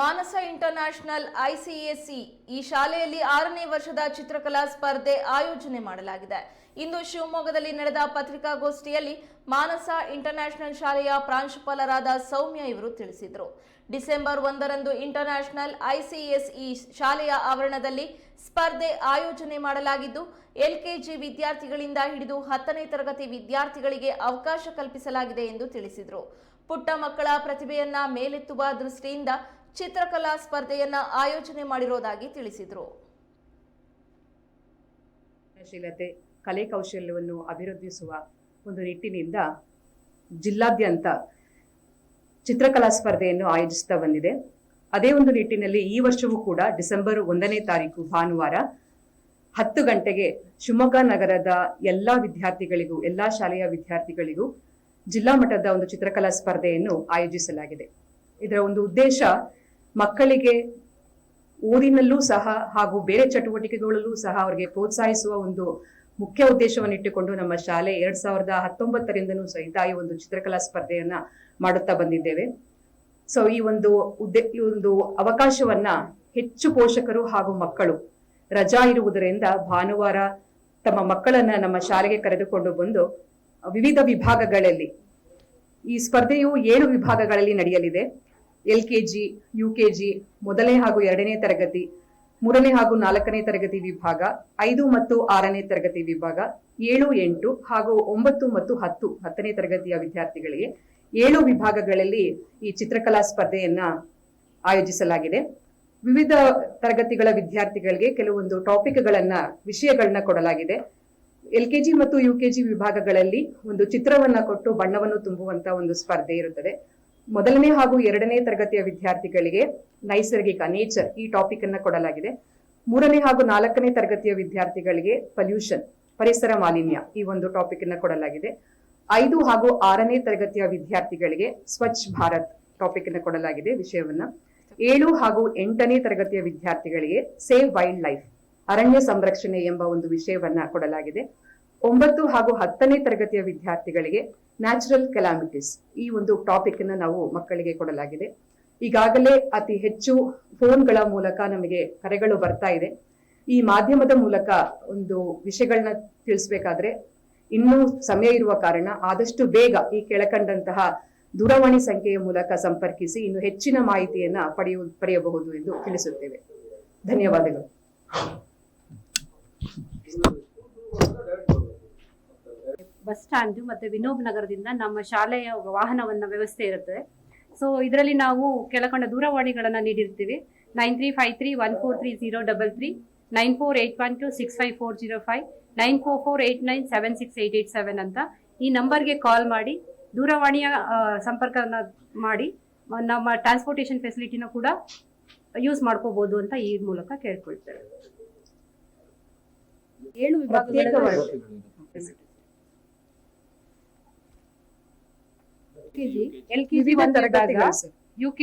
ಮಾನಸ international ICSE ಈ ಶಾಲೆಯಲ್ಲಿ 6ನೇ ವರ್ಷದ ಚಿತ್ರಕಲಾ ಸ್ಪರ್ಧೆ ಆಯೋಜನೆ ಮಾಡಲಾಗಿದೆ. ಇಂದು ಶಿವಮೊಗ್ಗದಲ್ಲಿ ನಡೆದ ಪತ್ರಿಕಾಗೋಷ್ಠಿಯಲ್ಲಿ ಮಾನಸ ಇಂಟರ್ನ್ಯಾಷನಲ್ ಶಾಲೆಯ ಪ್ರಾಂಶುಪಾಲರಾದ ಸೌಮ್ಯ ಇವರು ತಿಳಿಸಿದರು. ಡಿಸೆಂಬರ್ 1ರಂದು ಇಂಟರ್ನ್ಯಾಷನಲ್ ಐಸಿಎಸ್ಇ ಶಾಲೆಯ ಆವರಣದಲ್ಲಿ ಸ್ಪರ್ಧೆ ಆಯೋಜನೆ ಮಾಡಲಾಗಿದ್ದು, ಎಲ್ಕೆಜಿ ವಿದ್ಯಾರ್ಥಿಗಳಿಂದ ಹಿಡಿದು 10ನೇ ತರಗತಿ ವಿದ್ಯಾರ್ಥಿಗಳಿಗೆ ಅವಕಾಶ ಕಲ್ಪಿಸಲಾಗಿದೆ ಎಂದು ತಿಳಿಸಿದರು. ಪುಟ್ಟ ಮಕ್ಕಳ ಪ್ರತಿಭೆಯನ್ನ ಮೇಲೆತ್ತುವ ದೃಷ್ಟಿಯಿಂದ ಚಿತ್ರಕಲಾ ಸ್ಪರ್ಧೆಯನ್ನ ಆಯೋಜನೆ ಮಾಡಿರುವುದಾಗಿ ತಿಳಿಸಿದರು. ಕ್ರಿಯಾಶೀಲತೆ, ಕಲೆ ಕೌಶಲ್ಯವನ್ನು ಅಭಿವೃದ್ಧಿಸುವ ಒಂದು ನಿಟ್ಟಿನಿಂದ ಜಿಲ್ಲಾದ್ಯಂತ ಚಿತ್ರಕಲಾ ಸ್ಪರ್ಧೆಯನ್ನು ಆಯೋಜಿಸುತ್ತಾ ಬಂದಿದೆ. ಅದೇ ಒಂದು ನಿಟ್ಟಿನಲ್ಲಿ ಈ ವರ್ಷವೂ ಕೂಡ ಡಿಸೆಂಬರ್ 1ನೇ ತಾರೀಕು ಭಾನುವಾರ 10 ಗಂಟೆಗೆ ಶಿವಮೊಗ್ಗ ನಗರದ ಎಲ್ಲಾ ವಿದ್ಯಾರ್ಥಿಗಳಿಗೂ, ಎಲ್ಲಾ ಶಾಲೆಯ ವಿದ್ಯಾರ್ಥಿಗಳಿಗೂ ಜಿಲ್ಲಾ ಮಟ್ಟದ ಒಂದು ಚಿತ್ರಕಲಾ ಸ್ಪರ್ಧೆಯನ್ನು ಆಯೋಜಿಸಲಾಗಿದೆ. ಇದರ ಒಂದು ಉದ್ದೇಶ ಮಕ್ಕಳಿಗೆ ಓದಿನಲ್ಲೂ ಸಹ ಹಾಗೂ ಬೇರೆ ಚಟುವಟಿಕೆಗಳಲ್ಲೂ ಸಹ ಅವರಿಗೆ ಪ್ರೋತ್ಸಾಹಿಸುವ ಒಂದು ಮುಖ್ಯ ಉದ್ದೇಶವನ್ನು ಇಟ್ಟುಕೊಂಡು ನಮ್ಮ ಶಾಲೆ 2019ರಿಂದನೂ ಸಹಿತ ಈ ಒಂದು ಚಿತ್ರಕಲಾ ಸ್ಪರ್ಧೆಯನ್ನ ಮಾಡುತ್ತಾ ಬಂದಿದ್ದೇವೆ. ಸೊ ಈ ಒಂದು ಅವಕಾಶವನ್ನ ಹೆಚ್ಚು ಪೋಷಕರು ಹಾಗೂ ಮಕ್ಕಳು ರಜಾ ಇರುವುದರಿಂದ ಭಾನುವಾರ ತಮ್ಮ ಮಕ್ಕಳನ್ನ ನಮ್ಮ ಶಾಲೆಗೆ ಕರೆದುಕೊಂಡು ಬಂದು ವಿವಿಧ ವಿಭಾಗಗಳಲ್ಲಿ ಈ ಸ್ಪರ್ಧೆಯು 7 ವಿಭಾಗಗಳಲ್ಲಿ ನಡೆಯಲಿದೆ. ಎಲ್ಕೆಜಿ, ಯುಕೆಜಿ, 1ನೇ ಹಾಗೂ 2ನೇ ತರಗತಿ, 3ನೇ ಹಾಗೂ 4ನೇ ತರಗತಿ ವಿಭಾಗ, 5 ಮತ್ತು 6ನೇ ತರಗತಿ ವಿಭಾಗ, 7, 8 ಹಾಗೂ 9 ಮತ್ತು 10ನೇ ತರಗತಿಯ ವಿದ್ಯಾರ್ಥಿಗಳಿಗೆ 7 ವಿಭಾಗಗಳಲ್ಲಿ ಈ ಚಿತ್ರಕಲಾ ಸ್ಪರ್ಧೆಯನ್ನ ಆಯೋಜಿಸಲಾಗಿದೆ. ವಿವಿಧ ತರಗತಿಗಳ ವಿದ್ಯಾರ್ಥಿಗಳಿಗೆ ಕೆಲವೊಂದು ವಿಷಯಗಳನ್ನ ಕೊಡಲಾಗಿದೆ. ಎಲ್ಕೆಜಿ ಮತ್ತು ಯುಕೆಜಿ ವಿಭಾಗಗಳಲ್ಲಿ ಒಂದು ಚಿತ್ರವನ್ನ ಕೊಟ್ಟು ಬಣ್ಣವನ್ನು ತುಂಬುವಂತ ಒಂದು ಸ್ಪರ್ಧೆ ಇರುತ್ತದೆ. 1ನೇ ಹಾಗೂ 2ನೇ ತರಗತಿಯ ವಿದ್ಯಾರ್ಥಿಗಳಿಗೆ ನೈಸರ್ಗಿಕ, ನೇಚರ್, ಈ ಟಾಪಿಕ್ ಅನ್ನ ಕೊಡಲಾಗಿದೆ. 3ನೇ ಹಾಗೂ 4ನೇ ತರಗತಿಯ ವಿದ್ಯಾರ್ಥಿಗಳಿಗೆ ಪೊಲ್ಯೂಷನ್, ಪರಿಸರ ಮಾಲಿನ್ಯ, ಈ ಒಂದು ಟಾಪಿಕ್ ಅನ್ನ ಕೊಡಲಾಗಿದೆ. 5 ಹಾಗೂ 6ನೇ ತರಗತಿಯ ವಿದ್ಯಾರ್ಥಿಗಳಿಗೆ ಸ್ವಚ್ಛ ಭಾರತ್ ಟಾಪಿಕ್ ಅನ್ನ ಕೊಡಲಾಗಿದೆ ವಿಷಯವನ್ನ. 7 ಹಾಗೂ 8ನೇ ತರಗತಿಯ ವಿದ್ಯಾರ್ಥಿಗಳಿಗೆ ಸೇವ್ ವೈಲ್ಡ್ ಲೈಫ್, ಅರಣ್ಯ ಸಂರಕ್ಷಣೆ ಎಂಬ ಒಂದು ವಿಷಯವನ್ನ ಕೊಡಲಾಗಿದೆ. 9 ಹಾಗೂ 10ನೇ ತರಗತಿಯ ವಿದ್ಯಾರ್ಥಿಗಳಿಗೆ ನ್ಯಾಚುರಲ್ ಕೆಲಾಮಿಟೀಸ್, ಈ ಒಂದು ಟಾಪಿಕ್ ಅನ್ನ ನಾವು ಮಕ್ಕಳಿಗೆ ಕೊಡಲಾಗಿದೆ. ಈಗಾಗಲೇ ಅತಿ ಹೆಚ್ಚು ಫೋನ್ಗಳ ಮೂಲಕ ನಮಗೆ ಕರೆಗಳು ಬರ್ತಾ ಇದೆ. ಈ ಮಾಧ್ಯಮದ ಮೂಲಕ ಒಂದು ವಿಷಯಗಳನ್ನ ತಿಳಿಸ್ಬೇಕಾದ್ರೆ ಇನ್ನೂ ಸಮಯ ಇರುವ ಕಾರಣ ಆದಷ್ಟು ಬೇಗ ಈ ಕೆಳಕಂಡಂತಹ ದೂರವಾಣಿ ಸಂಖ್ಯೆಯ ಮೂಲಕ ಸಂಪರ್ಕಿಸಿ ಇನ್ನು ಹೆಚ್ಚಿನ ಮಾಹಿತಿಯನ್ನ ಪಡೆಯಬಹುದು ಎಂದು ತಿಳಿಸುತ್ತೇವೆ. ಧನ್ಯವಾದಗಳು. ಬಸ್ ಸ್ಟ್ಯಾಂಡ್ ಮತ್ತೆ ವಿನೋಬ್ ನಗರದಿಂದ ನಮ್ಮ ಶಾಲೆಯ ವಾಹನವನ್ನ ವ್ಯವಸ್ಥೆ ಇರುತ್ತೆ. ಸೊ ಇದರಲ್ಲಿ ನಾವು ಕೆಳಕಂಡ ದೂರವಾಣಿಗಳನ್ನ ನೀಡಿರ್ತೀವಿ. 9353143033, 9481265405, 9448976887 ಅಂತ ಈ ನಂಬರ್ಗೆ ಕಾಲ್ ಮಾಡಿ ದೂರವಾಣಿಯ ಸಂಪರ್ಕನ ಮಾಡಿ ನಮ್ಮ ಟ್ರಾನ್ಸ್ಪೋರ್ಟೇಷನ್ ಫೆಸಿಲಿಟಿನ ಕೂಡ ಯೂಸ್ ಮಾಡ್ಕೋಬಹುದು ಅಂತ ಈ ಮೂಲಕ ಕೇಳ್ಕೊಳ್ತೇವೆ. 7 ವಿಭಾಗಗಳು ಎಲ್ಕೆಜಿ 1 ವಿಭಾಗ, ಯುಕೆ